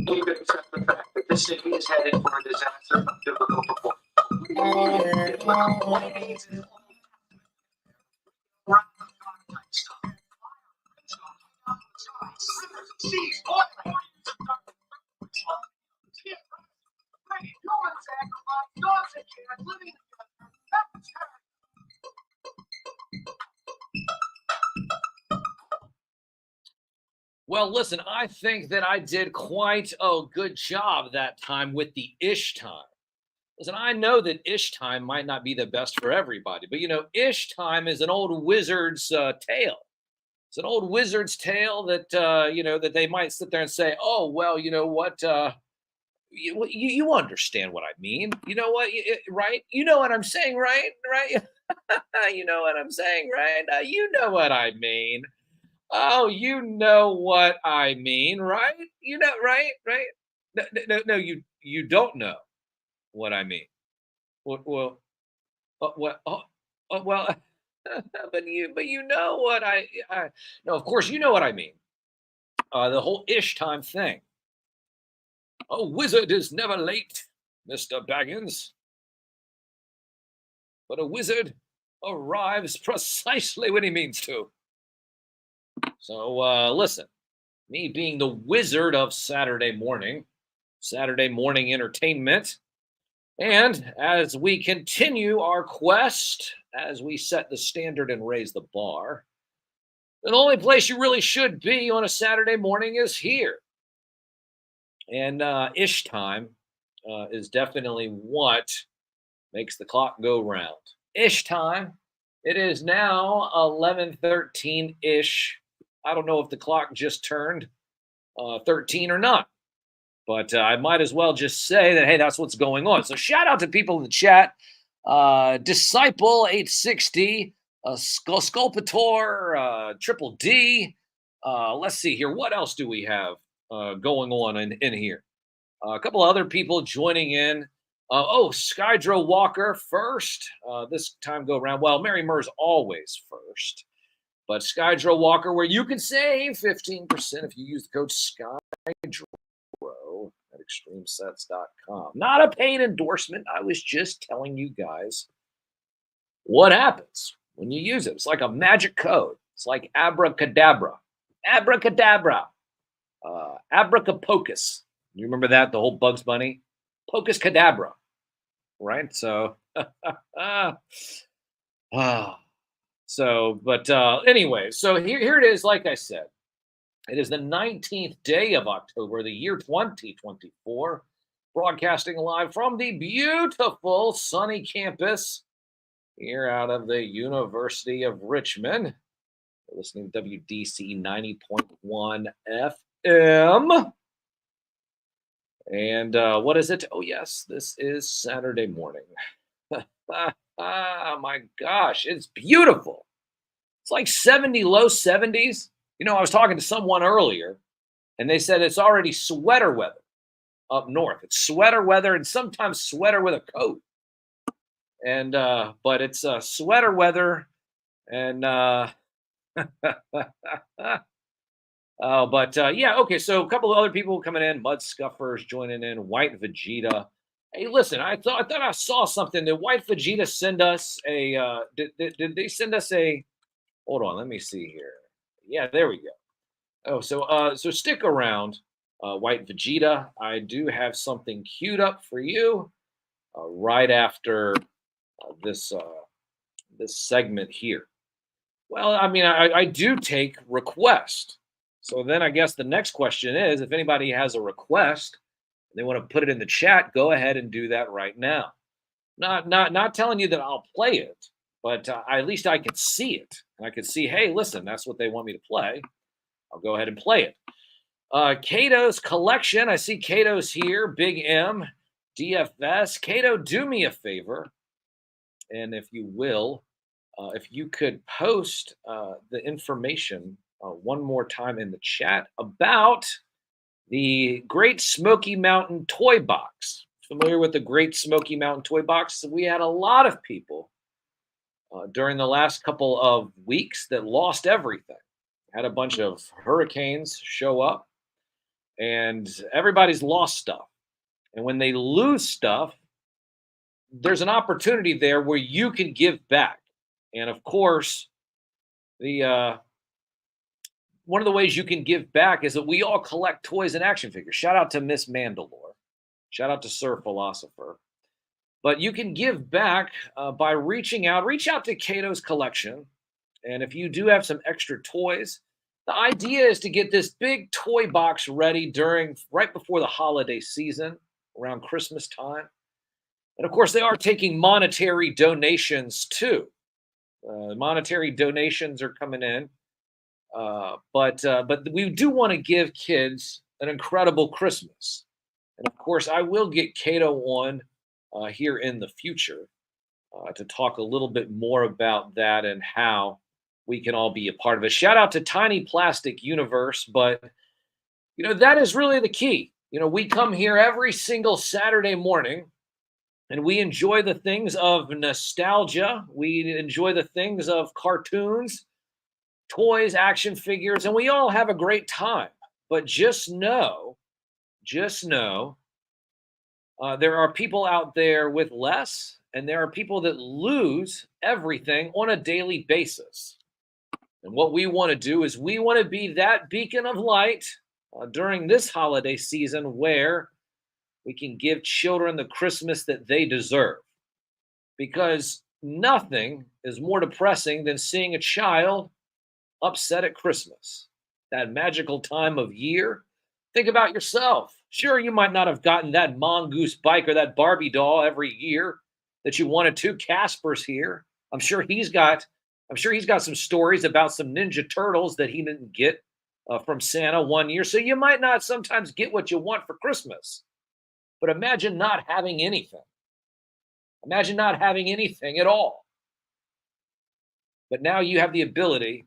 We could accept the fact that the city is headed for a disaster difficult before. What it means is Well, listen, I think that I did quite a good job that time with the ish time. Listen, I know that ish time might not be the best for everybody, but ish time is an old wizard's tale. It's an old wizard's tale that that they might sit there and say, "Oh, well, you know what? You understand what I mean? You know what? Right? You know what I'm saying, right? Right? You know what I'm saying, right? You know what I mean." Oh, you know what I mean, right? You know, right, right? No, no, no, no, you don't know what I mean. Well, well, well, but you know what I. No, of course you know what I mean. The whole ish time thing. A wizard is never late, Mister Baggins, but a wizard arrives precisely when he means to. So listen, me being the wizard of Saturday morning entertainment. And as we continue our quest, as we set the standard and raise the bar, the only place you really should be on a Saturday morning is here. And ish time is definitely what makes the clock go round. Ish time. It is now 11:13 ish. I don't know if the clock just turned 13 or not. But I might as well just say that, hey, that's what's going on. So shout out to people in the chat. Disciple 860, Sculptor, Triple D. Let's see here. What else do we have going on in here? A couple other people joining in. Skydro Walker first. This time go around. Well, Mary Murr's always first. But Skydro Walker, where you can save 15% if you use the code Skydro at extremesets.com. Not a paid endorsement. I was just telling you guys what happens when you use it. It's like a magic code. It's like abracadabra. Abracadabra. Abracapocus. You remember that? The whole Bugs Bunny? Pocus cadabra. Right? So, anyway, so here it is, like I said. It is the 19th day of October, the year 2024, broadcasting live from the beautiful sunny campus here out of the University of Richmond. You're listening to WDCE 90.1 FM. And what is it? Oh, yes, this is Saturday morning. My gosh, it's beautiful. It's like 70, low 70s. I was talking to someone earlier, and they said it's already sweater weather up north. It's sweater weather, and sometimes sweater with a coat. And but it's sweater weather, and yeah. Okay. So a couple of other people coming in. Mud Scuffers joining in. White Vegeta. Hey, listen. I thought I saw something. Did White Vegeta send us a? Did they send us a? Hold on. Let me see here. Yeah, there we go. Oh, so stick around, White Vegeta. I do have something queued up for you right after this segment here. Well, I mean, I do take requests. So then I guess the next question is, if anybody has a request, they want to put it in the chat, go ahead and do that right now. Not telling you that I'll play it, but at least I could see it. And I could see, hey, listen, that's what they want me to play. I'll go ahead and play it. Cato's collection. I see Cato's here. Big M, DFS. Cato, do me a favor. And if you will, if you could post the information one more time in the chat about the Great Smoky Mountain Toy Box. Familiar with the Great Smoky Mountain Toy Box? We had a lot of people during the last couple of weeks that lost everything. Had a bunch of hurricanes show up, and everybody's lost stuff. And when they lose stuff, there's an opportunity there where you can give back. And of course, the one of the ways you can give back is that we all collect toys and action figures. Shout out to Miss Mandalore. Shout out to Sir Philosopher. But you can give back by reaching out. Reach out to Cato's collection. And if you do have some extra toys, the idea is to get this big toy box ready right before the holiday season, around Christmas time. And of course, they are taking monetary donations too. Monetary donations are coming in. But we do want to give kids an incredible Christmas. And of course, I will get Cato on here in the future to talk a little bit more about that and how we can all be a part of it. Shout out to Tiny Plastic Universe, but that is really the key. We come here every single Saturday morning and we enjoy the things of nostalgia. We enjoy the things of cartoons, toys, action figures, and we all have a great time. But just know, there are people out there with less, and there are people that lose everything on a daily basis. And what we want to do is we want to be that beacon of light during this holiday season where we can give children the Christmas that they deserve. Because nothing is more depressing than seeing a child upset at Christmas, that magical time of year. Think about yourself. Sure, you might not have gotten that mongoose bike or that Barbie doll every year that you wanted to. Casper's here. I'm sure he's got some stories about some Ninja Turtles that he didn't get from Santa one year. So you might not sometimes get what you want for Christmas. But imagine not having anything. Imagine not having anything at all. But now you have the ability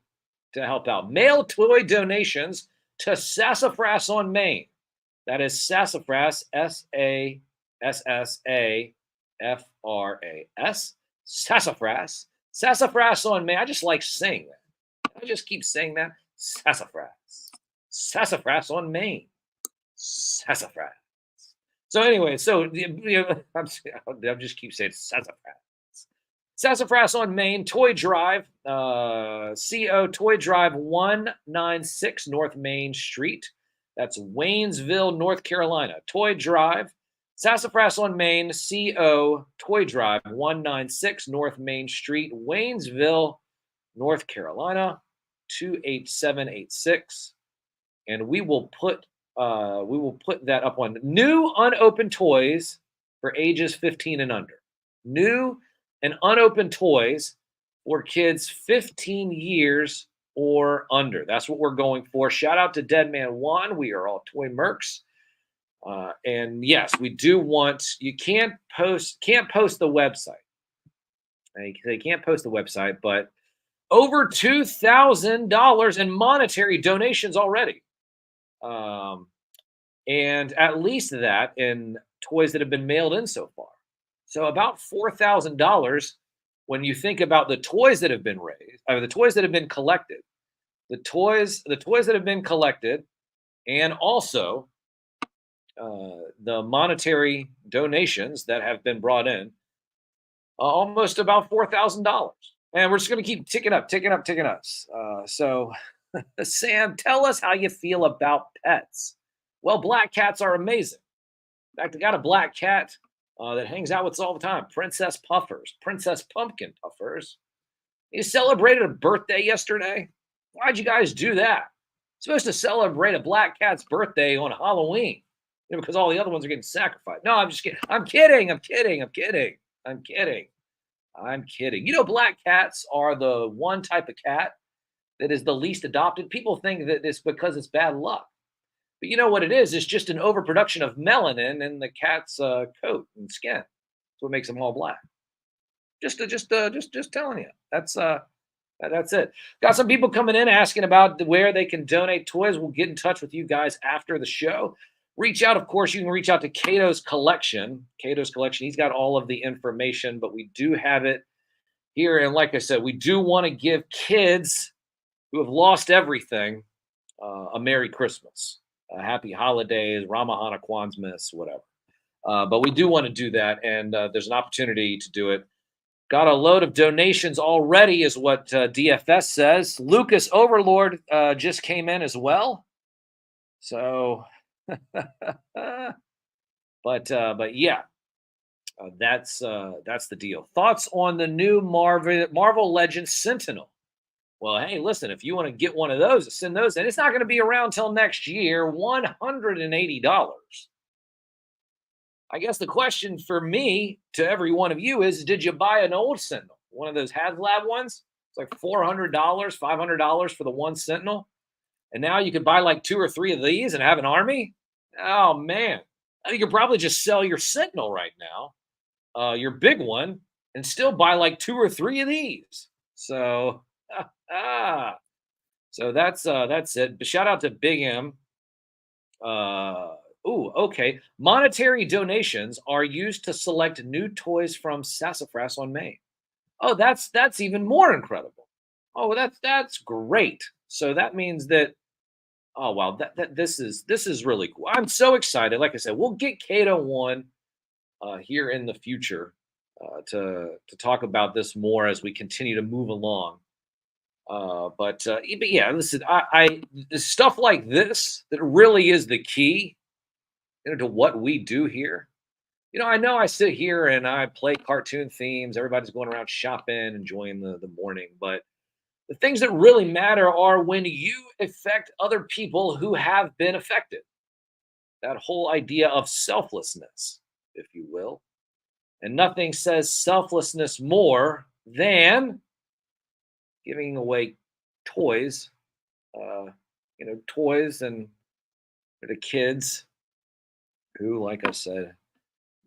to help out. Mail toy donations to Sassafras on Main. That is Sassafras, Sassafras. Sassafras. Sassafras on Main. I just like saying that. I just keep saying that. Sassafras. Sassafras on Main. Sassafras. So anyway, I'm just keep saying Sassafras. Sassafras on Main, Toy Drive, CO Toy Drive 196 North Main Street. That's Waynesville, North Carolina. Toy Drive, Sassafras on Main, CO Toy Drive 196 North Main Street, Waynesville, North Carolina, 28786. And we will put that up on new unopened toys for ages 15 and under. New and unopened toys for kids 15 years or under. That's what we're going for. Shout out to Deadman One. We are all toy mercs. And yes, we do want, you can't post the website. They can't post the website, but over $2,000 in monetary donations already. And at least that in toys that have been mailed in so far. So about $4,000 when you think about the toys that have been raised, or the toys that have been collected, the toys that have been collected, and also the monetary donations that have been brought in, almost about $4,000. And we're just going to keep ticking up. So Sam, tell us how you feel about pets. Well, black cats are amazing. In fact, I got a black cat that hangs out with us all the time. Princess Pumpkin Puffers. You celebrated a birthday yesterday. Why'd you guys do that? You're supposed to celebrate a black cat's birthday on Halloween, because all the other ones are getting sacrificed. No, I'm just kidding. I'm kidding. I'm kidding. You know, black cats are the one type of cat that is the least adopted. People think that it's because it's bad luck. But you know what it is? It's just an overproduction of melanin in the cat's coat and skin. That's what makes them all black. Just telling you. That's it. Got some people coming in asking about where they can donate toys. We'll get in touch with you guys after the show. Reach out, of course, you can reach out to Cato's Collection. Cato's Collection, he's got all of the information, but we do have it here. And like I said, we do want to give kids who have lost everything a Merry Christmas, a Happy Holidays, Ramahana Kwanzaa, whatever. But we do want to do that, and there's an opportunity to do it. Got a load of donations already, is what DFS says. Lucas Overlord just came in as well. So, but yeah, that's the deal. Thoughts on the new Marvel Legends Sentinel? Well, hey, listen, if you want to get one of those, send those in. It's not going to be around till next year. $180. I guess the question for me to every one of you is, did you buy an old Sentinel? One of those HasLab ones? It's like $400, $500 for the one Sentinel. And now you could buy like 2 or 3 of these and have an army? Oh, man. You could probably just sell your Sentinel right now, your big one, and still buy like 2 or 3 of these. So, so that's it. But shout out to Big M. Okay. Monetary donations are used to select new toys from Sassafras on Main. Oh, that's even more incredible. Oh, that's great. So that means that, oh wow, that this is really cool. I'm so excited. Like I said, we'll get Cato one here in the future to talk about this more as we continue to move along. But yeah, listen, I stuff like this that really is the key, to what we do here. I know I sit here and I play cartoon themes. Everybody's going around shopping, enjoying the morning. But the things that really matter are when you affect other people who have been affected. That whole idea of selflessness, if you will. And nothing says selflessness more than giving away toys, toys and the kids who, like I said,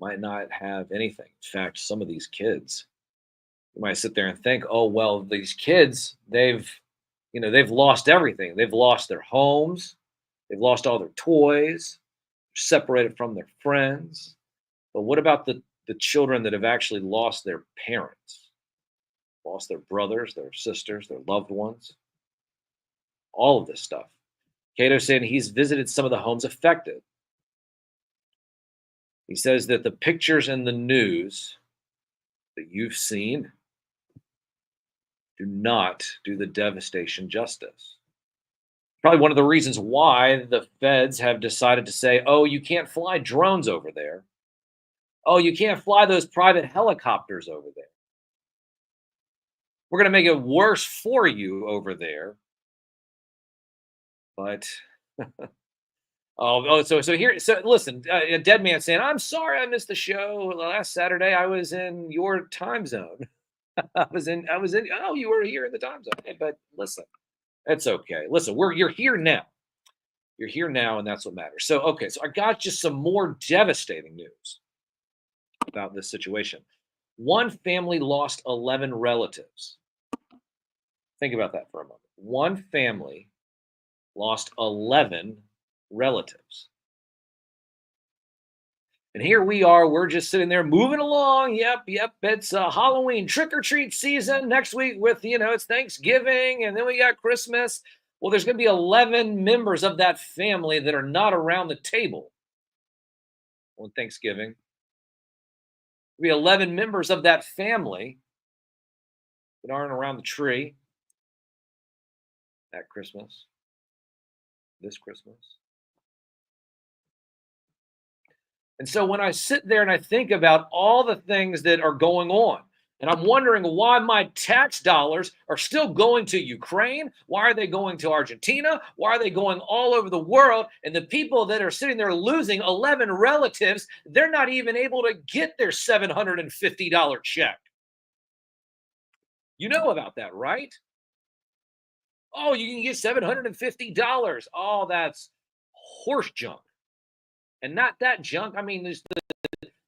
might not have anything. In fact, some of these kids, you might sit there and think, oh, well, these kids, they've lost everything. They've lost their homes. They've lost all their toys, separated from their friends. But what about the children that have actually lost their parents, lost their brothers, their sisters, their loved ones? All of this stuff. Cato saying he's visited some of the homes affected. He says that the pictures in the news that you've seen do not do the devastation justice. Probably one of the reasons why the feds have decided to say, oh, you can't fly drones over there. Oh, you can't fly those private helicopters over there. We're going to make it worse for you over there. But so listen, a dead man saying, I'm sorry I missed the show last Saturday. I was in your time zone. I was in, oh, you were here in the time zone. Hey, but listen, it's okay. Listen, you're here now. You're here now, and that's what matters. So, okay, so I got just some more devastating news about this situation. One family lost 11 relatives. Think about that for a moment. One family lost 11 relatives. And here we are, we're just sitting there moving along. Yep. It's Halloween trick-or-treat season next week with, it's Thanksgiving, and then we got Christmas. Well, there's going to be 11 members of that family that are not around the table on Thanksgiving. There'll be 11 members of that family that aren't around the tree at Christmas, this Christmas. And so when I sit there and I think about all the things that are going on, and I'm wondering why my tax dollars are still going to Ukraine, why are they going to Argentina, why are they going all over the world, and the people that are sitting there losing 11 relatives, they're not even able to get their $750 check. You know about that, right? Oh, you can get $750. Oh, that's horse junk. And not that junk. I mean, there's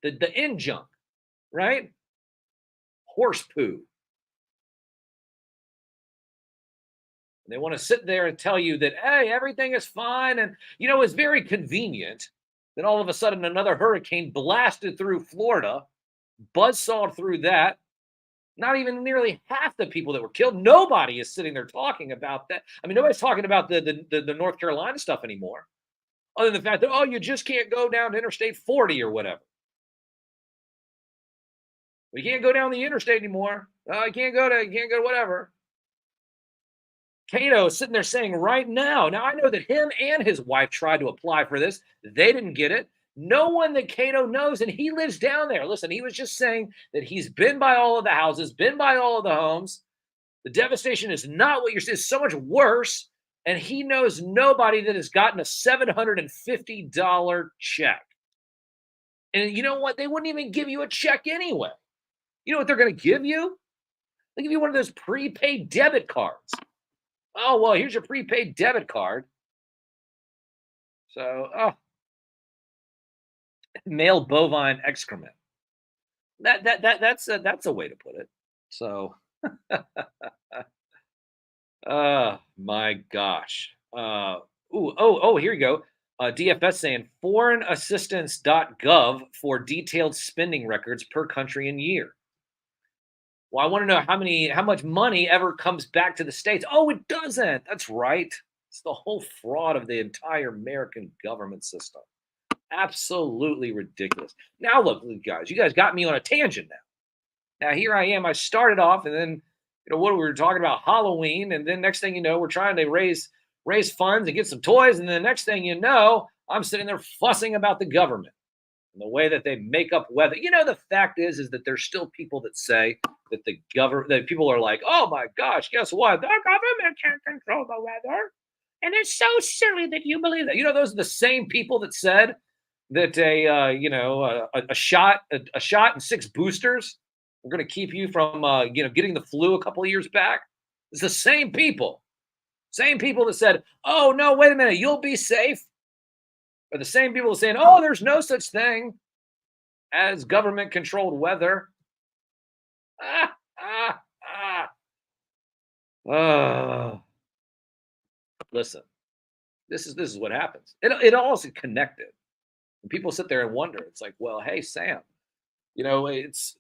the end junk, right? Horse poo. And they want to sit there and tell you that, hey, everything is fine. And, it's very convenient that all of a sudden another hurricane blasted through Florida, buzzsawed through that. Not even nearly half the people that were killed. Nobody is sitting there talking about that. I mean, nobody's talking about the North Carolina stuff anymore, other than the fact that, oh, you just can't go down to Interstate 40 or whatever. We can't go down the interstate anymore. You can't go to whatever. Cato is sitting there saying right now. Now I know that him and his wife tried to apply for this. They didn't get it. No one that Cato knows, and he lives down there. Listen, he was just saying that he's been by all of the houses, been by all of the homes. The devastation is not what you're saying. It's so much worse. And he knows nobody that has gotten a $750 check. And you know what? They wouldn't even give you a check anyway. You know what they're going to give you? They give you one of those prepaid debit cards. Oh, well, here's your prepaid debit card. So, male bovine excrement. That's a way to put it. So, my gosh. Here you go. DFS saying foreignassistance.gov for detailed spending records per country and year. Well, I want to know how much money ever comes back to the States. Oh, it doesn't. That's right. It's the whole fraud of the entire American government system. Absolutely ridiculous. Now, look, guys, you guys got me on a tangent now. Now, here I am. I started off, and then, what we were talking about Halloween, and then next thing you know, we're trying to raise funds and get some toys, and then the next thing you know, I'm sitting there fussing about the government and the way that they make up weather. The fact is that there's still people that say that that people are like, oh my gosh, guess what? The government can't control the weather. And it's so silly that you believe that. Those are the same people that said that a shot and 6 boosters were going to keep you from getting the flu a couple of years back. It's the same people that said, oh no, wait a minute, you'll be safe. Are the same people saying, oh, there's no such thing as government controlled weather. Listen, this is what happens. It all is connected. And people sit there and wonder. It's like, well, hey, Sam, it's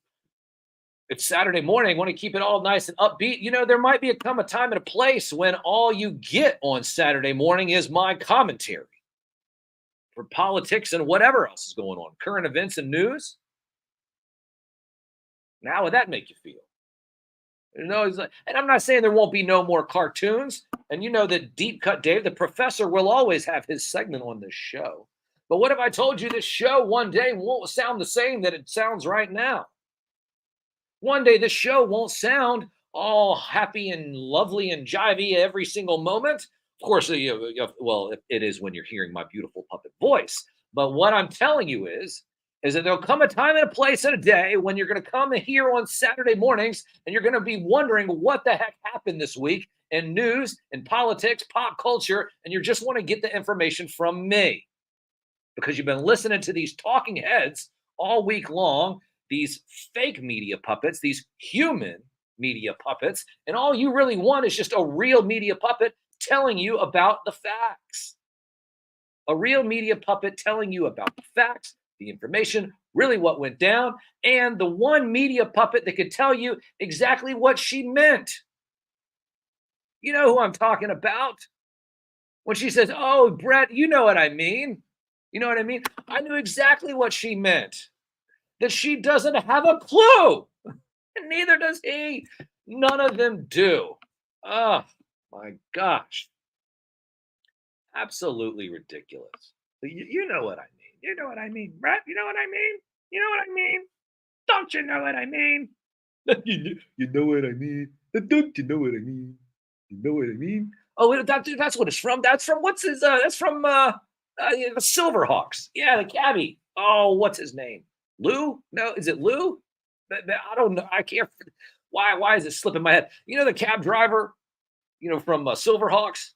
Saturday morning. Want to keep it all nice and upbeat. There might come a time and a place when all you get on Saturday morning is my commentary for politics and whatever else is going on, current events and news. Now, how would that make you feel? And I'm not saying there won't be no more cartoons. And that Deep Cut Dave, the professor, will always have his segment on this show. But what if I told you this show one day won't sound the same that it sounds right now? One day this show won't sound all happy and lovely and jivey every single moment. Of course, well, it is when you're hearing my beautiful puppet voice. But what I'm telling you is that there'll come a time and a place and a day when you're going to come here on Saturday mornings and you're going to be wondering what the heck happened this week in news and politics, pop culture, and you just want to get the information from me because you've been listening to these talking heads all week long, these fake media puppets, these human media puppets, and all you really want is just a real media puppet telling you about the facts. A real media puppet telling you about the facts, the information, really what went down, and the one media puppet that could tell you exactly what she meant. You know who I'm talking about? When she says, oh, Brett, you know what I mean. You know what I mean? I knew exactly what she meant. That she doesn't have a clue. And neither does he. None of them do. Oh, my gosh. Absolutely ridiculous. You know what I mean. You know what I mean, Brett. You know what I mean. You know what I mean. Don't you know what I mean? You know what I mean. Don't you know what I mean? You know what I mean? Oh, that's what it's from. That's from that's from the Silverhawks. Yeah, the cabbie. Oh, what's his name? Lou? No, is it Lou? I don't know. I can't. Why is it slipping my head? You know the cab driver, from Silverhawks,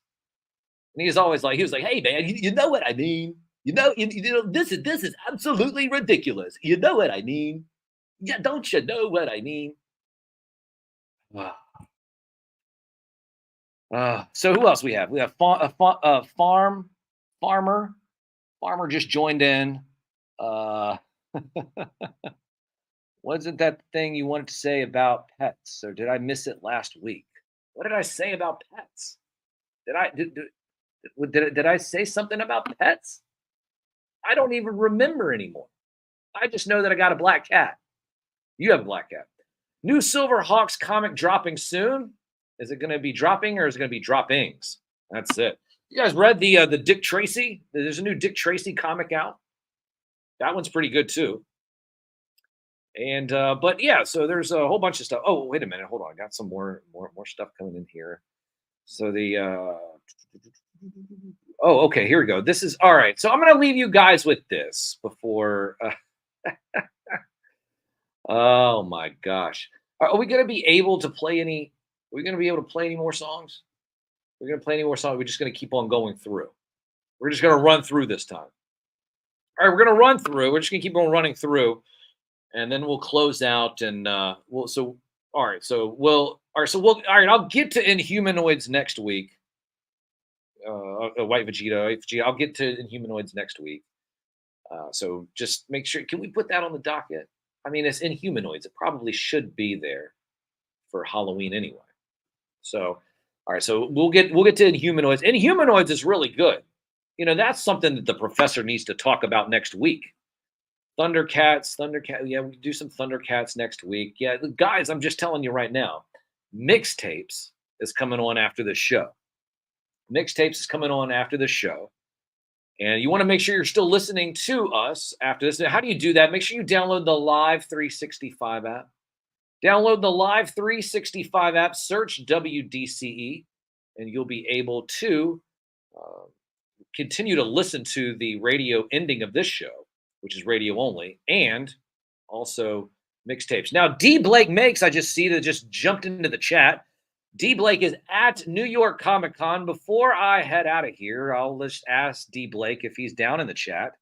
and he was like, "Hey man, you know what I mean? This is absolutely ridiculous. You know what I mean? Yeah, don't you know what I mean?" Wow. So who else we have? We have farmer. Farmer just joined in. Uh, wasn't that thing you wanted to say about pets, or did I miss it last week? What did I say about pets? Did I say something about pets? I don't even remember anymore. I just know that I got a black cat. You have a black cat. New Silver Hawks comic dropping soon. Is it going to be dropping or is it going to be droppings? That's it. You guys read the Dick Tracy? There's a new Dick Tracy comic out. That one's pretty good too. And but yeah, so there's a whole bunch of stuff. Oh, wait a minute, hold on. I got some more stuff coming in here. So oh, okay, here we go. This is all right. So I'm gonna leave you guys with this before oh my gosh. Are we gonna be able to play any? Are we gonna be able to play any more songs? We're gonna play any more songs. We're just gonna keep on going through. We're just gonna run through this time. All right, we're gonna run through. We're just gonna keep on running through, and then we'll close out. And we'll. So all right. So we'll. All right. So we'll. All right. I'll get to Inhumanoids next week. White Vegeta. I'll get to Inhumanoids next week. So just make sure. Can we put that on the docket? I mean, it's Inhumanoids. It probably should be there for Halloween anyway. So, all right. So we'll get to Inhumanoids. Inhumanoids is really good. That's something that the professor needs to talk about next week. Thundercats. Yeah, we can do some Thundercats next week. Yeah, guys, I'm just telling you right now, Mixtapes is coming on after this show. Mixtapes is coming on after the show. And you want to make sure you're still listening to us after this. Now, how do you do that? Make sure you download the Live 365 app. Download the Live 365 app, search WDCE, and you'll be able to continue to listen to the radio ending of this show, which is radio only, and also Mixtapes. Now, D. Blake Makes, I just see that just jumped into the chat. D. Blake is at New York Comic Con. Before I head out of here, I'll just ask D. Blake if he's down in the chat.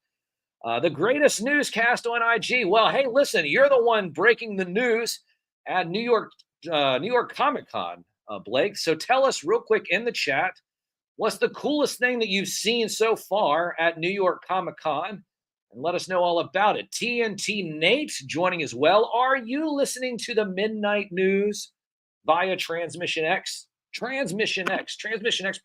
The greatest newscast on IG. Well, hey, listen, you're the one breaking the news at New York Comic Con, Blake. So tell us real quick in the chat, what's the coolest thing that you've seen so far at New York Comic Con? And let us know all about it. TNT Nate joining as well. Are you listening to the Midnight News via Transmission X? Transmission X,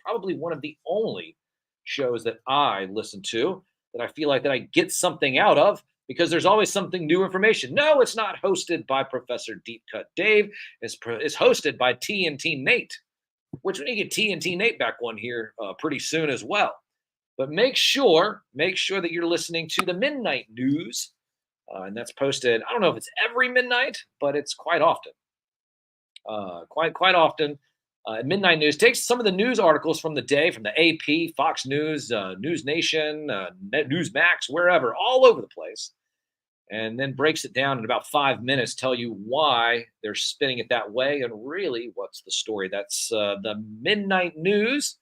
probably one of the only shows that I listen to that I feel like that I get something out of, because there's always something new information. No, it's not hosted by Professor Deep Cut Dave. It's hosted by TNT Nate, which we need to get TNT Nate back on here pretty soon as well. But make sure that you're listening to the Midnight News, and that's posted. I don't know if it's every midnight, but it's quite often. Quite often. Midnight News takes some of the news articles from the day, from the AP, Fox News, News Nation, Newsmax, wherever, all over the place, and then breaks it down in about 5 minutes, tell you why they're spinning it that way and really what's the story. That's the Midnight News.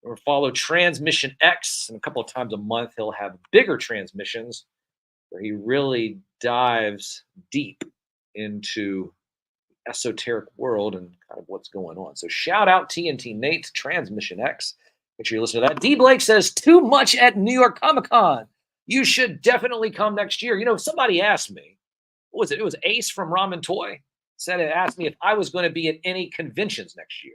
Or follow Transmission X, and a couple of times a month he'll have bigger transmissions where he really dives deep into esoteric world and kind of what's going on. So shout out TNT Nate, Transmission X. Make sure you listen to that. D. Blake says, too much at New York Comic Con. You should definitely come next year. Somebody asked me, what was it? It was Ace from Ramen Toy. Asked me if I was going to be at any conventions next year.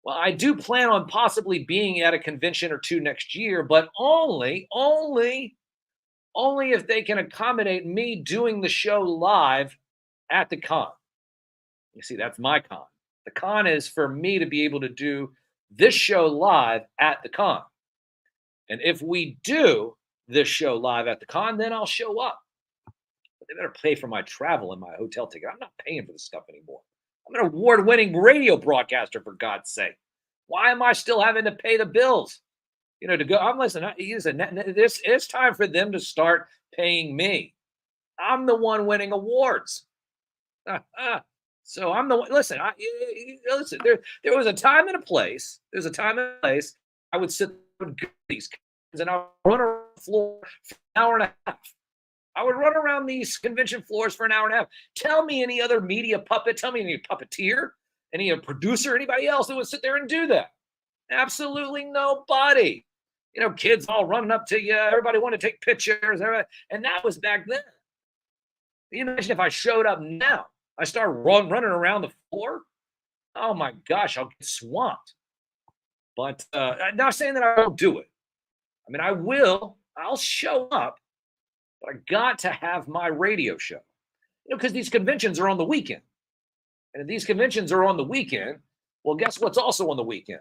Well, I do plan on possibly being at a convention or two next year, but only if they can accommodate me doing the show live at the con. You see, that's my con. The con is for me to be able to do this show live at the con. And if we do this show live at the con, then I'll show up. But they better pay for my travel and my hotel ticket. I'm not paying for this stuff anymore. I'm an award-winning radio broadcaster, for God's sake. Why am I still having to pay the bills? To go. It's time for them to start paying me. I'm the one winning awards. So I'm the one. Listen, listen. There was a time and a place. There's a time and a place. I would sit there with these kids and I would run around the floor for an hour and a half. I would run around these convention floors for an hour and a half. Tell me any other media puppet. Tell me any puppeteer, any producer, anybody else that would sit there and do that. Absolutely nobody. Kids all running up to you. Everybody want to take pictures. And that was back then. Can you imagine if I showed up now? I start running around the floor. Oh my gosh, I'll get swamped. But I'm not saying that I won't do it. I mean, I will. I'll show up, but I got to have my radio show. Because these conventions are on the weekend. And if these conventions are on the weekend, well, guess what's also on the weekend?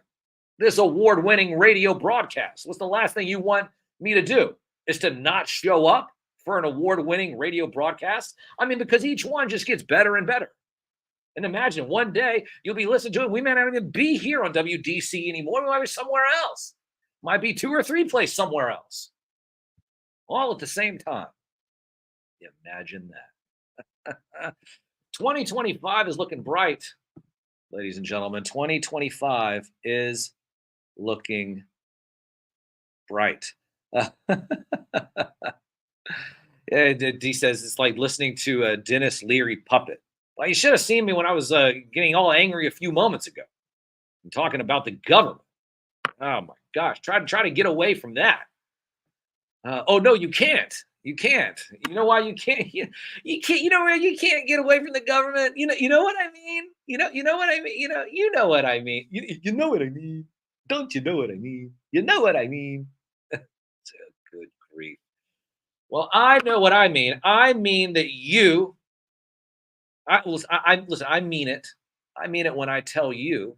This award-winning radio broadcast. What's the last thing you want me to do? Is to not show up for an award-winning radio broadcast? I mean, because each one just gets better and better. And imagine one day you'll be listening to it. We may not even be here on WDCE anymore. We might be somewhere else. Might be 2 or 3 places somewhere else. All at the same time. Imagine that. 2025 is looking bright, ladies and gentlemen. 2025 is looking bright. Yeah, D says it's like listening to a Dennis Leary puppet. Well, you should have seen me when I was getting all angry a few moments ago. I'm talking about the government. Oh my gosh, try to get away from that. Oh no, you can't. You can't. You know why you can't? You can't. You know where you can't get away from the government. You know what I mean. You know what I mean. You know what I mean. You know what I mean. Don't you know what I mean? You know what I mean. Good grief. Well, I know what I mean. I mean that you. Listen. I mean it. I mean it when I tell you.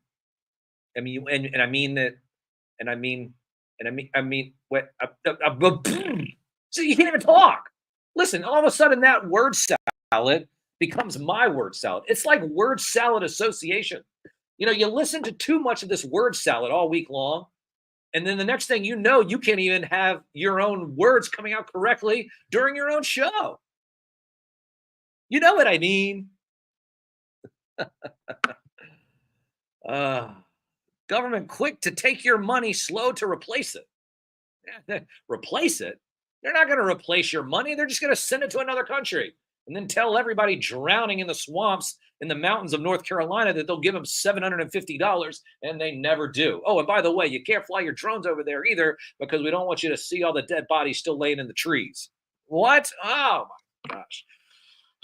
I mean, and I mean that. And I mean, what? So you can't even talk. Listen, all of a sudden that word salad becomes my word salad. It's like word salad association. You listen to too much of this word salad all week long, and then the next thing you know, you can't even have your own words coming out correctly during your own show. You know what I mean? uh, Government quick to take your money, slow to replace it. Replace it? They're not going to replace your money. They're just going to send it to another country and then tell everybody drowning in the swamps in the mountains of North Carolina that they'll give them $750, and they never do. Oh, and by the way, you can't fly your drones over there either because we don't want you to see all the dead bodies still laying in the trees. What? Oh my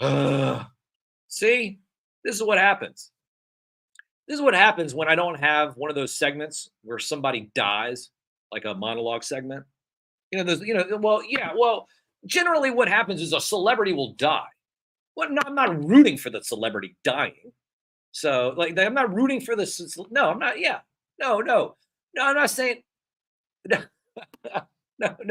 gosh. See, this is what happens. This is what happens when I don't have one of those segments where somebody dies, like a monologue segment. Generally what happens is a celebrity will die. Well, no, I'm not rooting for the celebrity dying. So, like, I'm not rooting for this. No, I'm not. Yeah. No. I'm not saying. No,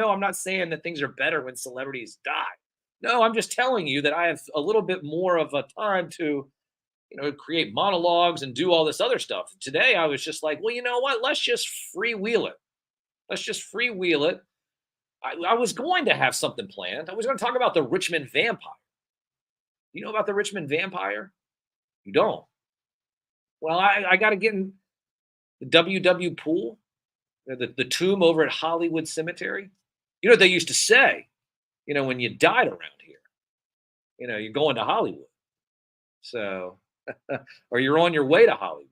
I'm not saying that things are better when celebrities die. No, I'm just telling you that I have a little bit more of a time to, create monologues and do all this other stuff. Today, I was just like, well, you know what? Let's just freewheel it. Let's just freewheel it. I was going to have something planned. I was going to talk about the Richmond Vampire. You know about the Richmond Vampire? You don't. Well, I got to get in the WW pool, the tomb over at Hollywood Cemetery. You know what they used to say, when you died around here, you're going to Hollywood. So, or you're on your way to Hollywood,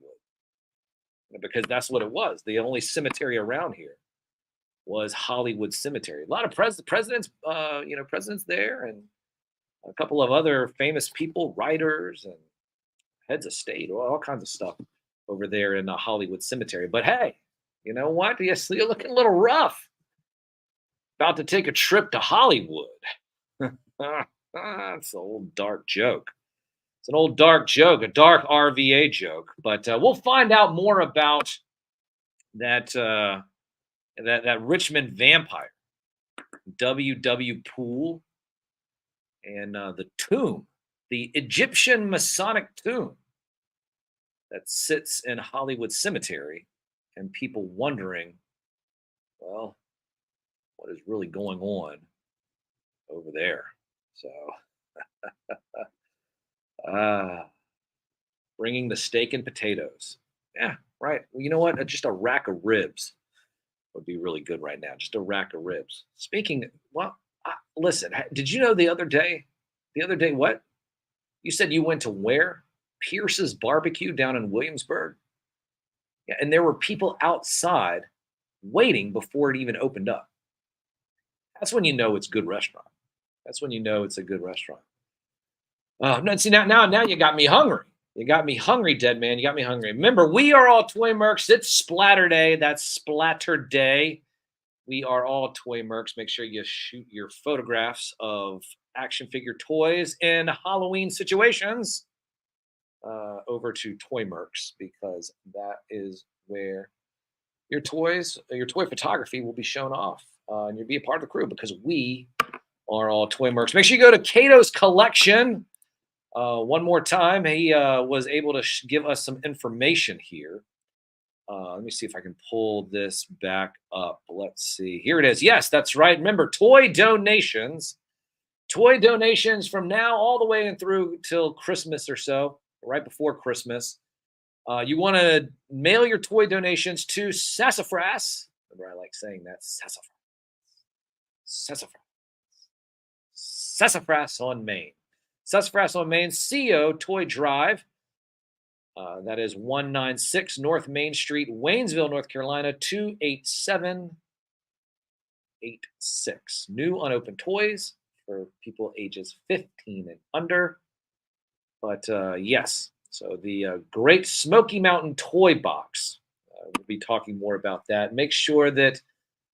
because that's what it was. The only cemetery around here was Hollywood Cemetery. A lot of presidents, presidents there, and a couple of other famous people, writers and heads of state, all kinds of stuff over there in the Hollywood Cemetery. But hey, you know what? Yes, you're looking a little rough. About to take a trip to Hollywood. It's an old dark joke. It's an old dark joke, a dark RVA joke. But we'll find out more about that that Richmond Vampire, WW Pool, and the tomb, the Egyptian Masonic tomb that sits in Hollywood Cemetery, and people wondering, well, what is really going on over there? So, bringing the steak and potatoes. Yeah, right. Well, you know what? Just a rack of ribs would be really good right now. Just a rack of ribs. Speaking, well, listen, did you know the other day? The other day, what? You said you went to where? Pierce's Barbecue down in Williamsburg. Yeah, and there were people outside waiting before it even opened up. That's when you know it's a good restaurant. That's when you know it's a good restaurant. Oh no! See now you got me hungry. You got me hungry, dead man. You got me hungry. Remember, we are all toy mercs. It's Splatter Day. That's Splatter Day. We are all toy mercs. Make sure you shoot your photographs of action figure toys in Halloween situations over to Toy Mercs because that is where your toy photography will be shown off, and you'll be a part of the crew because we are all toy mercs. Make sure you go to Cato's collection. One more time, he was able to give us some information here. Let me see if I can pull this back up. Let's see. Here it is. Yes, that's right. Remember, toy donations. Toy donations from now all the way and through till Christmas or so, right before Christmas. You want to mail your toy donations to Sassafras. Remember, I like saying that. Sassafras. Sassafras. Sassafras on Main. Sassafras on Main, CO Toy Drive. That is 196 North Main Street, Waynesville, North Carolina, 28786. New unopened toys for people ages 15 and under. But yes, so the Great Smoky Mountain Toy Box. We'll be talking more about that. Make sure that,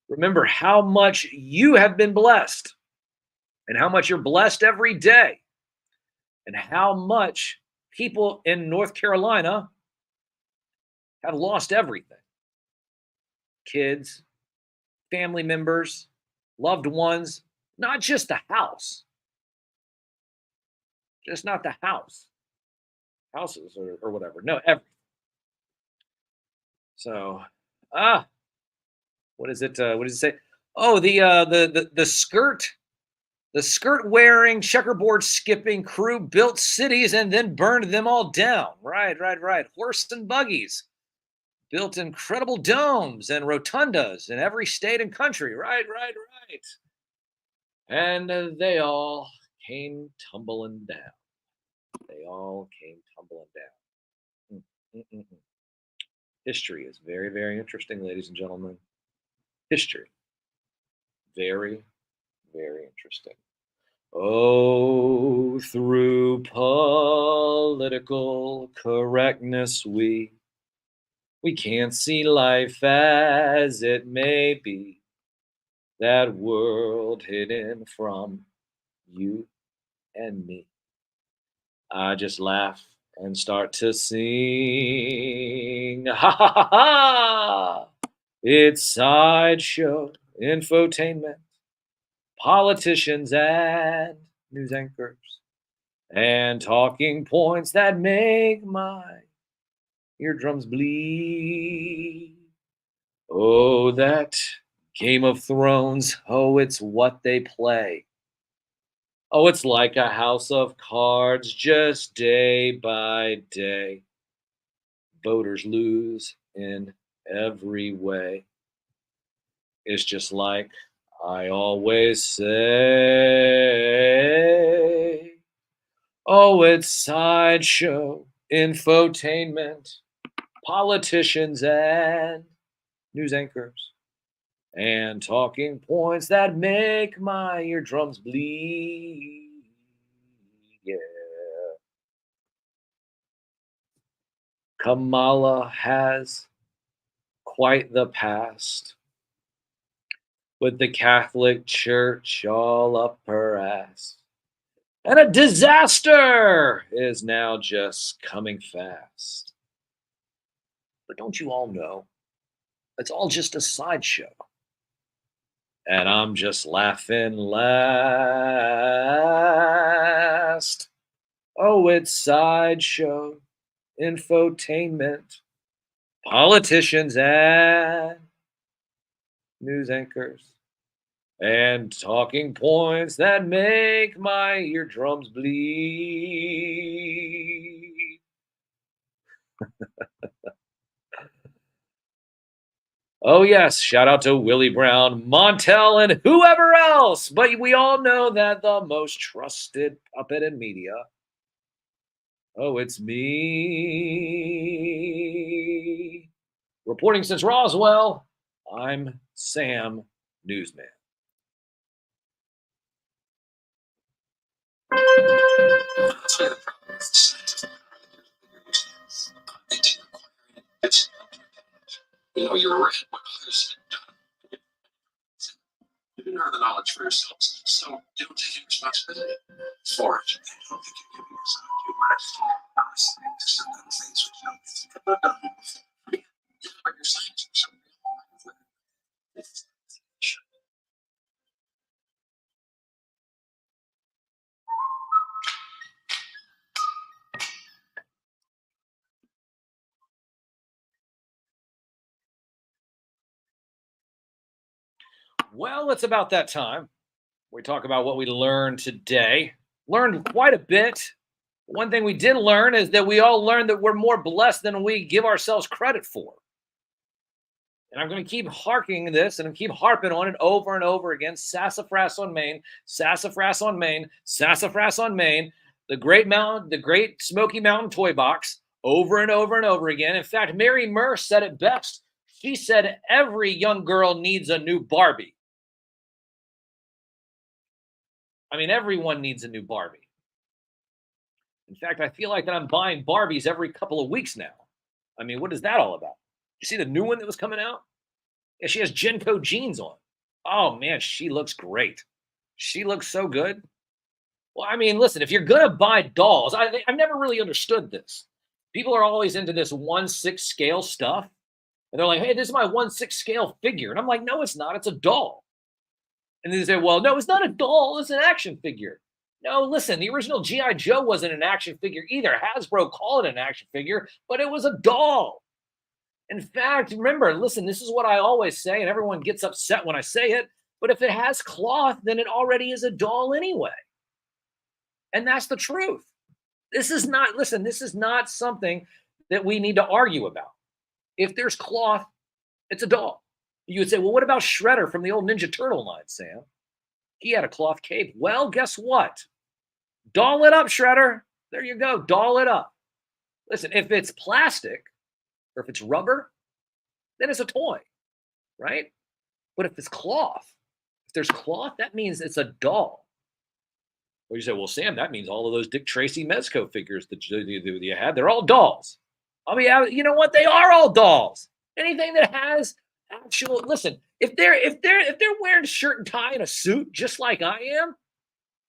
remember how much you have been blessed and how much you're blessed every day and how much people in North Carolina have lost everything. Kids, family members, loved ones, not just the house. Just not the house. Houses or whatever. No, everything. So, what is it? What does it say? Oh, the skirt wearing, checkerboard skipping crew built cities and then burned them all down. Right. Horse and buggies built incredible domes and rotundas in every state and country. Right. And they all came tumbling down. They all came tumbling down. History is very, very interesting, ladies and gentlemen. History. Very, very interesting. Oh, through political correctness, we can't see life as it may be. That world hidden from you and me. I just laugh and start to sing. Ha ha ha ha! It's sideshow infotainment, politicians and news anchors, and talking points that make my eardrums bleed. Oh, that Game of Thrones. Oh, it's what they play. Oh, it's like a house of cards, just day by day. Voters lose in every way. It's just like I always say. Oh, it's sideshow infotainment, politicians and news anchors, and talking points that make my eardrums bleed. Yeah. Kamala has quite the past, with the Catholic Church all up her ass. And a disaster is now just coming fast. But don't you all know, it's all just a sideshow. And I'm just laughing last. Oh, it's sideshow, infotainment, politicians and news anchors, and talking points that make my eardrums bleed. Oh, yes. Shout out to Willie Brown, Montel, and whoever else. But we all know that the most trusted puppet in media. Oh, it's me. Reporting since Roswell, I'm Sam, Newsman. That's why the problem is the scientists they didn't acquire any bits of information. You're right. What others have done. You didn't earn the knowledge for yourselves, so you don't take any responsibility for it. I don't think you're giving yourself due credit. Honestly, to some of the things which you don't think about done before. But your science is so real. It's Well, it's about that time. We talk about what we learned today. Learned quite a bit. One thing we did learn is that we all learned that we're more blessed than we give ourselves credit for. And I'm going to keep harking this and keep harping on it over and over again. Sassafras on Maine, sassafras on Maine, sassafras on Maine, the Great Smoky Mountain toy box, over and over and over again. In fact, Mary Murr said it best. She said every young girl needs a new Barbie. I mean, everyone needs a new Barbie. In fact, I feel like that I'm buying Barbies every couple of weeks now. I mean, what is that all about? You see the new one that was coming out? Yeah, she has Genco jeans on. Oh man, she looks great. She looks so good. Well, I mean, listen, if you're gonna buy dolls, I've never really understood this. People are always into this 1/6 scale stuff, and they're like, "Hey, this is my 1/6 scale figure," and I'm like, "No, it's not. It's a doll." And then they say, "Well, no, it's not a doll. It's an action figure." No, listen, the original GI Joe wasn't an action figure either. Hasbro called it an action figure, but it was a doll. In fact, remember, listen, this is what I always say, and everyone gets upset when I say it, but if it has cloth, then it already is a doll anyway. And that's the truth. This is not something that we need to argue about. If there's cloth, it's a doll. You would say, well, what about Shredder from the old Ninja Turtle line, Sam? He had a cloth cape. Well, guess what? Doll it up, Shredder. There you go. Doll it up. Listen, if it's plastic or if it's rubber, then it's a toy, right? But if it's cloth, if there's cloth, that means it's a doll. Well, you say, well, Sam, that means all of those Dick Tracy Mezco figures that you had, they're all dolls. I mean, you know what? They are all dolls. Anything that has actual listen, if they're wearing shirt and tie and a suit just like I am,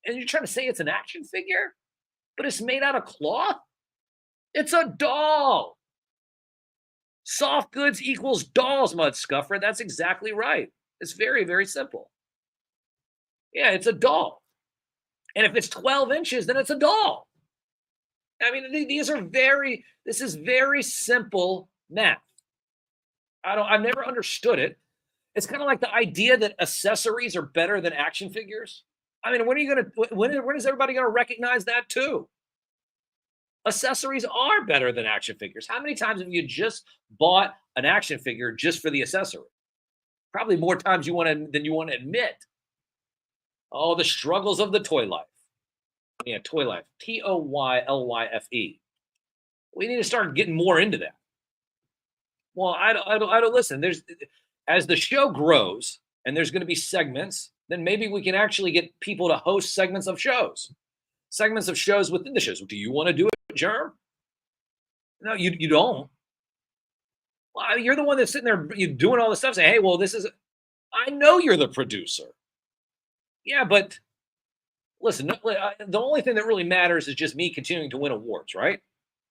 and you're trying to say it's an action figure, but it's made out of cloth, it's a doll. Soft goods equals dolls, mud scuffer. That's exactly right. It's very, very simple. Yeah, it's a doll. And if it's 12 inches, then it's a doll. I mean, this is very simple math. I've never understood it. It's kind of like the idea that accessories are better than action figures. I mean, when is everybody gonna recognize that too? Accessories are better than action figures. How many times have you just bought an action figure just for the accessory? Probably more times than you want to admit. Oh, the struggles of the toy life. Yeah, toy life. TOYLYFE. We need to start getting more into that. Well, I don't listen. As the show grows and there's going to be segments, then maybe we can actually get people to host segments of shows within the shows. Do you want to do it, Germ? No, you don't. Well, you're the one that's sitting there, you doing all this stuff, saying, "Hey, well, this is." I know you're the producer. Yeah, but listen, the only thing that really matters is just me continuing to win awards, right?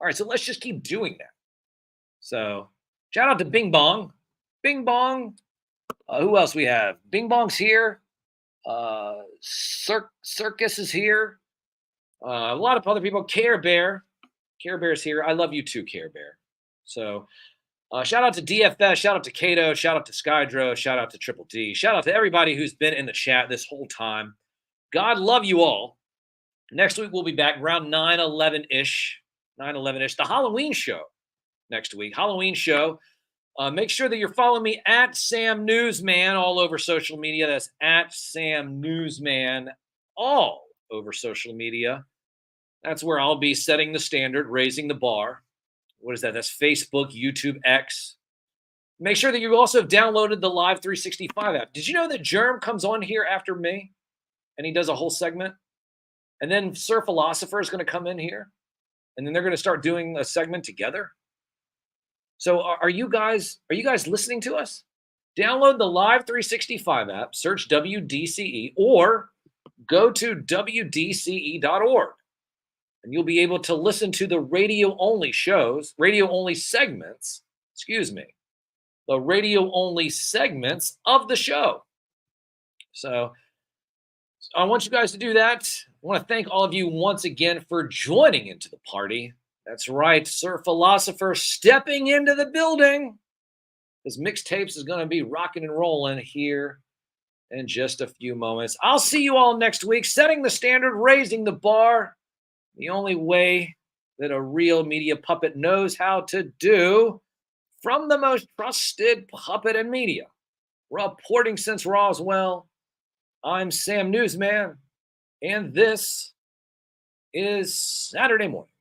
All right, so let's just keep doing that. So, shout out to Bing Bong. Bing Bong. Who else we have? Bing Bong's here. Circus is here. A lot of other people. Care Bear. Care Bear's here. I love you too, Care Bear. So, shout out to DFS. Shout out to Cato. Shout out to Skydro. Shout out to Triple D. Shout out to everybody who's been in the chat this whole time. God love you all. Next week we'll be back around 9/11 ish. 9/11 ish. The Halloween show. next week. Halloween show. Make sure that you're following me at Sam Newsman all over social media. That's at Sam Newsman all over social media. That's where I'll be setting the standard, raising the bar. What is that? That's Facebook, YouTube, X. Make sure that you also have downloaded the Live 365 app. Did you know that Germ comes on here after me and he does a whole segment? And then Sir Philosopher is going to come in here and then they're going to start doing a segment together. So are you guys listening to us? Download the Live 365 app, search WDCE, or go to WDCE.org. And you'll be able to listen to the radio-only shows, radio-only segments, the radio-only segments of the show. So I want you guys to do that. I want to thank all of you once again for joining into the party. That's right, Sir Philosopher stepping into the building. His mixtapes is going to be rocking and rolling here in just a few moments. I'll see you all next week, setting the standard, raising the bar, the only way that a real media puppet knows how to do, from the most trusted puppet in media, reporting since Roswell. I'm Sam Newsman, and this is Saturday Morning.